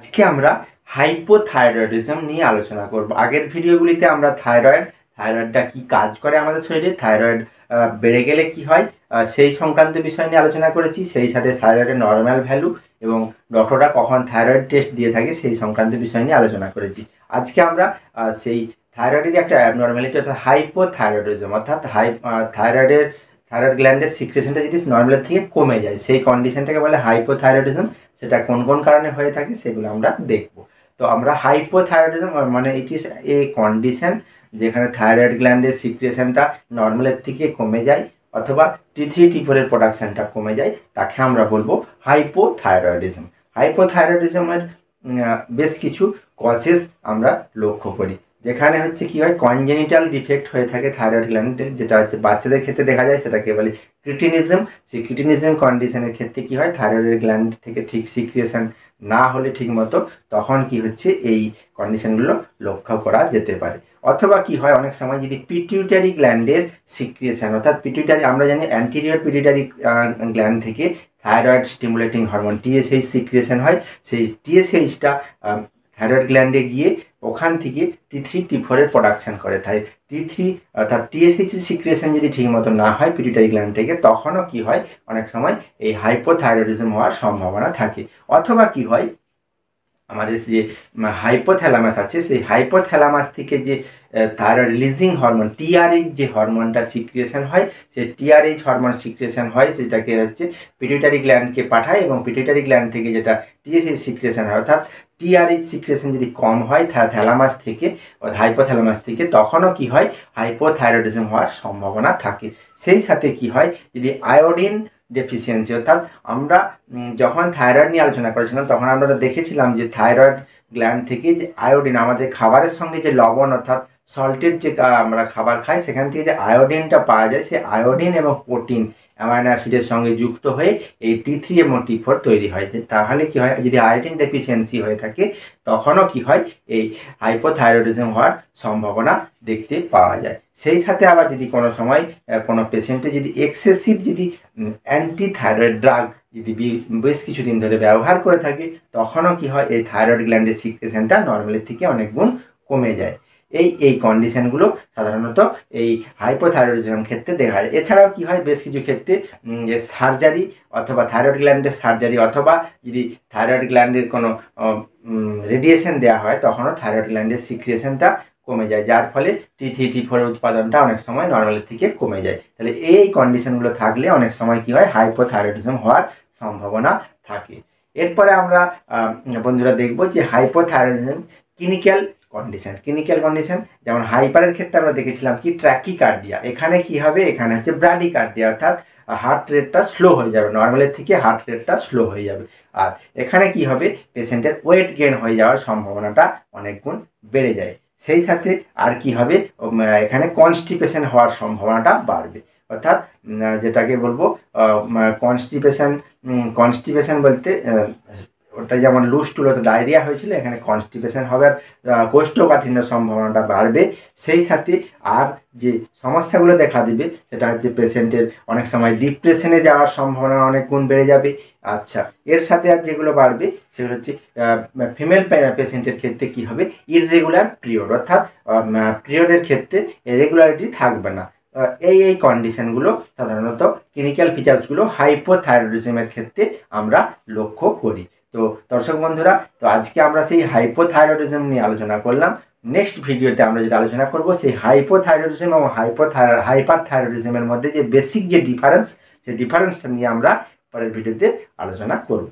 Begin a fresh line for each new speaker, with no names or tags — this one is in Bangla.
আজকে আমরা হাইপোথাইরয়েডিজম নিয়ে আলোচনা করব। আগের ভিডিওগুলিতে আমরা থাইরয়েডটা কি কাজ করে আমাদের শরীরে, থাইরয়েড বেড়ে গেলে কি হয় সেই সংক্রান্ত বিষয় নিয়ে আলোচনা করেছি। সেই সাথে থাইরয়েডের নর্মাল ভ্যালু এবং ডক্টররা কখন থাইরয়েড টেস্ট দিয়ে থাকে সেই সংক্রান্ত বিষয় নিয়ে আলোচনা করেছি। আজকে আমরা সেই থাইরয়েডের একটা অ্যাবনর্মালিটি অর্থাৎ হাইপোথাইরয়েডিজম অর্থাৎ থাইরয়েড গ্ল্যান্ডের সিক্রেশনটা যদি নর্মালের থেকে কমে যায় সেই কন্ডিশনটাকে বলে হাইপোথাইরয়েডিজম। সেটা কোন কোন কারণে হয়ে থাকে সেগুলো আমরা দেখব। তো আমরা হাইপোথাইরয়েডিজম মানে ইট ইজ এ কন্ডিশন যেখানে থাইরয়েড গ্ল্যান্ডের সিক্রেশনটা নর্মালের থেকে কমে যায় অথবা T3 T4 এর প্রোডাকশনটা কমে যায়, তাকে আমরা বলবো হাইপোথাইরয়েডিজম। হাইপোথাইরয়েডিজমের বেশ কিছু কজেস আমরা লক্ষ্য করি, যেখানে হচ্ছে কি হয় কনজেনিটাল ডিফেক্ট হয়ে থাকে থাইরয়েড গ্ল্যান্ডের, যেটা হচ্ছে বাচ্চাদের ক্ষেত্রে দেখা যায়, সেটাকে বলে ক্রিটিনিজম। সেই ক্রিটিনিজম কন্ডিশনের ক্ষেত্রে কি হয় থাইরয়েড গ্ল্যান্ড থেকে ঠিক সিক্রিয়েশন না হলে ঠিক মতো, তখন কি হচ্ছে এই কন্ডিশনগুলো লক্ষ্য করা যেতে পারে। অথবা কি হয় অনেক সময় যদি পিটিউটারি গ্ল্যান্ডের সিক্রিয়েশন অর্থাৎ পিটিউটারি, আমরা জানি অ্যান্টিরিয়র পিটিউটারি গ্ল্যান্ড থেকে thyroid stimulating hormone TSH secretion হয়। সেই TSHটা থাইরয়েড গ্ল্যান্ডে গিয়ে ওখান থেকে T3 T4 এর প্রোডাকশান করে। তাই T3 অর্থাৎ TSH সিক্রিয়েশন যদি ঠিক মতো না হয় পিটুইটারি গ্ল্যান্ড থেকে, তখনও কি হয় অনেক সময় এই হাইপোথাইরয়েডিজম হওয়ার সম্ভাবনা থাকে। অথবা কি হয় আমাদের যে হাইপোথ্যালামাস আছে সেই হাইপোথ্যালামাস থেকে যে থাইরয়েড রিলিজিং হরমোন TRH যে হরমোনটা সিক্রিয়েশন হয়, সেই TRH হরমোন সিক্রিয়েশন হয়, সেটাকে হচ্ছে পিটুইটারি গ্ল্যান্ডকে পাঠায় এবং পিটুইটারি গ্ল্যান্ড থেকে যেটা TSH সিক্রিয়েশন হয় অর্থাৎ TRH সিক্রিয়েশন যদি কম হয় থ্যালামাস থেকে হাইপোথ্যালামাস থেকে, তখনও কি হয় হাইপোথাইরয়েডিজম হওয়ার সম্ভাবনা থাকে। সেই সাথে কি হয় যদি আয়োডিন ডেফিসিয়েন্সি অর্থাৎ আমরা যখন থাইরয়েড নিয়ে আলোচনা করেছিলাম তখন আমরা দেখেছিলাম যে থাইরয়েড গ্ল্যান্ড থেকে যে আয়োডিন আমাদের খাবারের সঙ্গে যে লবণ অর্থাৎ সল্টেড যে আমরা খাবার খাই সেখান থেকে যে আয়োডিনটা পাওয়া যায়, সেই আয়োডিন এবং প্রোটিন অ্যামাইনো অ্যাসিডের সঙ্গে যুক্ত হয়ে এই T3 এবং T4 তৈরি হয়। যে তাহলে কি হয় যদি আয়োডিন ডেফিসিয়েন্সি হয়ে থাকে তখনও কি হয় এই হাইপোথাইরয়েডিজম হওয়ার সম্ভাবনা দেখতে পাওয়া যায়। সেই সাথে আবার যদি কোনো সময় কোনো পেশেন্টে যদি এক্সেসিভ যদি অ্যান্টি থাইরয়েড ড্রাগ যদি বেশ কিছুদিন ধরে ব্যবহার করে থাকে, তখনও কি হয় এই থাইরয়েড গ্ল্যান্ডের সিক্রেশনটা নর্মালের থেকে অনেক গুণ কমে যায়। এই কন্ডিশনগুলো সাধারণত এই হাইপোথাইরয়েডিজমের ক্ষেত্রে দেখা যায়। এছাড়াও কি হয় বেশ কিছু ক্ষেত্রে যে সার্জারি অথবা থাইরয়েড গ্ল্যান্ডের সার্জারি অথবা যদি থাইরয়েড গ্ল্যান্ডের কোনো রেডিয়েশন দেওয়া হয়, তখনও থাইরয়েড গ্ল্যান্ডের সিক্রিয়েশনটা কমে যায়, যার ফলে T3 T4 এর উৎপাদনটা অনেক সময় নর্মালের থেকে কমে যায়। তাহলে এই কন্ডিশনগুলো থাকলে অনেক সময় কি হয় হাইপোথাইরয়েডিজম হওয়ার সম্ভাবনা থাকে। এরপরে আমরা বন্ধুরা দেখব যে হাইপোথাইরয়েডিজম ক্লিনিক্যাল কন্ডিশন, যেমন হাইপারের ক্ষেত্রে আমরা দেখেছিলাম কি ট্র্যাকিকার্ডিয়া। এখানে কি হবে, এখানে হচ্ছে ব্র্যাডিকার্ডিয়া অর্থাৎ হার্ট রেটটা স্লো হয়ে যাবে, নর্মালের থেকে হার্ট রেটটা স্লো হয়ে যাবে। আর এখানে কি হবে পেশেন্টের ওয়েট গেইন হয়ে যাওয়ার সম্ভাবনাটা অনেক গুণ বেড়ে যায়। সেই সাথে আর কি হবে এখানে কনস্টিপেশন হওয়ার সম্ভাবনাটা বাড়বে, অর্থাৎ যেটাকে বলবো কনস্টিপেশন বলতে ওটা যেমন লুজ টুল হতো ডায়রিয়া হয়েছিল, এখানে কনস্টিপেশন হওয়ার কোষ্ঠকাঠিন্যের সম্ভাবনাটা বাড়বে। সেই সাথে আর যে সমস্যাগুলো দেখা দিবে সেটা হচ্ছে পেশেন্টের অনেক সময় ডিপ্রেশনে যাওয়ার সম্ভাবনা অনেক গুণ বেড়ে যাবে। আচ্ছা, এর সাথে আর যেগুলো বাড়বে সেগুলো হচ্ছে ফিমেল পেশেন্টের ক্ষেত্রে কি হবে ইররেগুলার পিরিয়ড অর্থাৎ পিরিয়ডের ক্ষেত্রে রেগুলারিটি থাকবে না। এই কন্ডিশনগুলো সাধারণত ক্লিনিক্যাল ফিচার্সগুলো হাইপোথাইরয়েডিজমের ক্ষেত্রে আমরা লক্ষ্য করি। তো দর্শক বন্ধুরা, তো আজকে আমরা সেই হাইপোথাইরয়েডিজম নিয়ে আলোচনা করলাম। নেক্সট ভিডিওতে আমরা যেটা আলোচনা করব সেই হাইপোথাইরয়েডিজম এবং হাইপারথাইরয়েডিজমের মধ্যে যে বেসিক যে ডিফারেন্স, সেই ডিফারেন্সটা নিয়ে আমরা পরের ভিডিওতে আলোচনা করব।